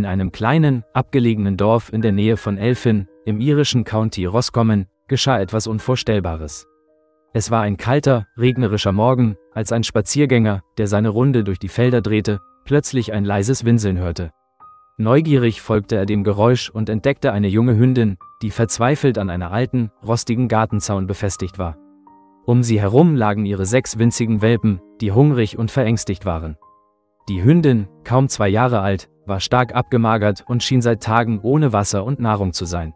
In einem kleinen, abgelegenen Dorf in der Nähe von Elphin, im irischen County Roscommon, geschah etwas Unvorstellbares. Es war ein kalter, regnerischer Morgen, als ein Spaziergänger, der seine Runde durch die Felder drehte, plötzlich ein leises Winseln hörte. Neugierig folgte er dem Geräusch und entdeckte eine junge Hündin, die verzweifelt an einer alten, rostigen Gartenzaun befestigt war. Um sie herum lagen ihre 6 winzigen Welpen, die hungrig und verängstigt waren. Die Hündin, kaum 2 Jahre alt, war stark abgemagert und schien seit Tagen ohne Wasser und Nahrung zu sein.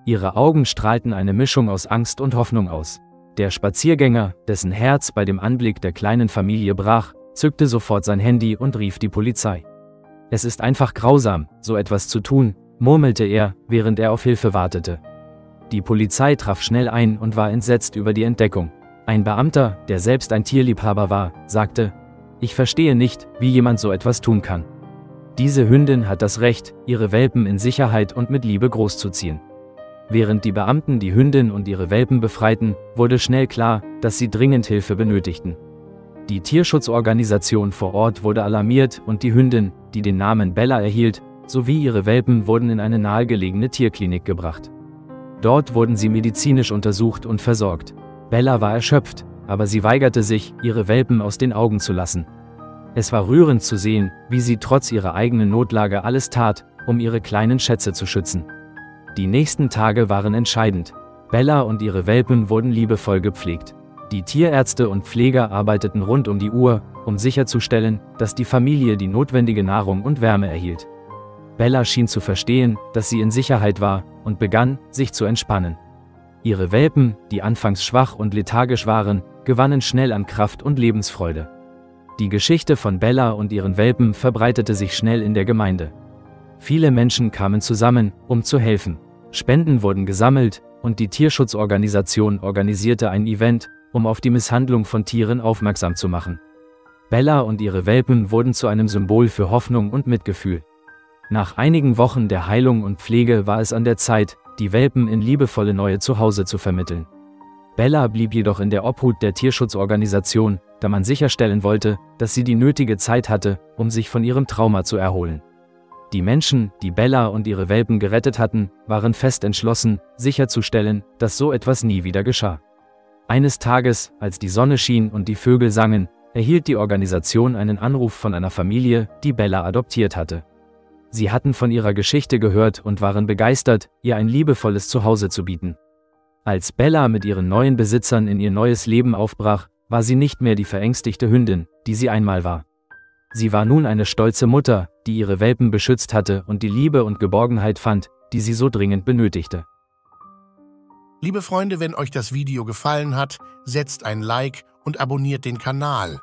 Ihre Augen strahlten eine Mischung aus Angst und Hoffnung aus. Der Spaziergänger, dessen Herz bei dem Anblick der kleinen Familie brach, zückte sofort sein Handy und rief die Polizei. Es ist einfach grausam, so etwas zu tun, murmelte er, während er auf Hilfe wartete. Die Polizei traf schnell ein und war entsetzt über die Entdeckung. Ein Beamter, der selbst ein Tierliebhaber war, sagte: „Ich verstehe nicht, wie jemand so etwas tun kann. Diese Hündin hat das Recht, ihre Welpen in Sicherheit und mit Liebe großzuziehen." Während die Beamten die Hündin und ihre Welpen befreiten, wurde schnell klar, dass sie dringend Hilfe benötigten. Die Tierschutzorganisation vor Ort wurde alarmiert und die Hündin, die den Namen Bella erhielt, sowie ihre Welpen wurden in eine nahegelegene Tierklinik gebracht. Dort wurden sie medizinisch untersucht und versorgt. Bella war erschöpft, aber sie weigerte sich, ihre Welpen aus den Augen zu lassen. Es war rührend zu sehen, wie sie trotz ihrer eigenen Notlage alles tat, um ihre kleinen Schätze zu schützen. Die nächsten Tage waren entscheidend. Bella und ihre Welpen wurden liebevoll gepflegt. Die Tierärzte und Pfleger arbeiteten rund um die Uhr, um sicherzustellen, dass die Familie die notwendige Nahrung und Wärme erhielt. Bella schien zu verstehen, dass sie in Sicherheit war, und begann, sich zu entspannen. Ihre Welpen, die anfangs schwach und lethargisch waren, gewannen schnell an Kraft und Lebensfreude. Die Geschichte von Bella und ihren Welpen verbreitete sich schnell in der Gemeinde. Viele Menschen kamen zusammen, um zu helfen. Spenden wurden gesammelt, und die Tierschutzorganisation organisierte ein Event, um auf die Misshandlung von Tieren aufmerksam zu machen. Bella und ihre Welpen wurden zu einem Symbol für Hoffnung und Mitgefühl. Nach einigen Wochen der Heilung und Pflege war es an der Zeit, die Welpen in liebevolle neue Zuhause zu vermitteln. Bella blieb jedoch in der Obhut der Tierschutzorganisation, da man sicherstellen wollte, dass sie die nötige Zeit hatte, um sich von ihrem Trauma zu erholen. Die Menschen, die Bella und ihre Welpen gerettet hatten, waren fest entschlossen, sicherzustellen, dass so etwas nie wieder geschah. Eines Tages, als die Sonne schien und die Vögel sangen, erhielt die Organisation einen Anruf von einer Familie, die Bella adoptiert hatte. Sie hatten von ihrer Geschichte gehört und waren begeistert, ihr ein liebevolles Zuhause zu bieten. Als Bella mit ihren neuen Besitzern in ihr neues Leben aufbrach, war sie nicht mehr die verängstigte Hündin, die sie einmal war. Sie war nun eine stolze Mutter, die ihre Welpen beschützt hatte und die Liebe und Geborgenheit fand, die sie so dringend benötigte. Liebe Freunde, wenn euch das Video gefallen hat, setzt ein Like und abonniert den Kanal.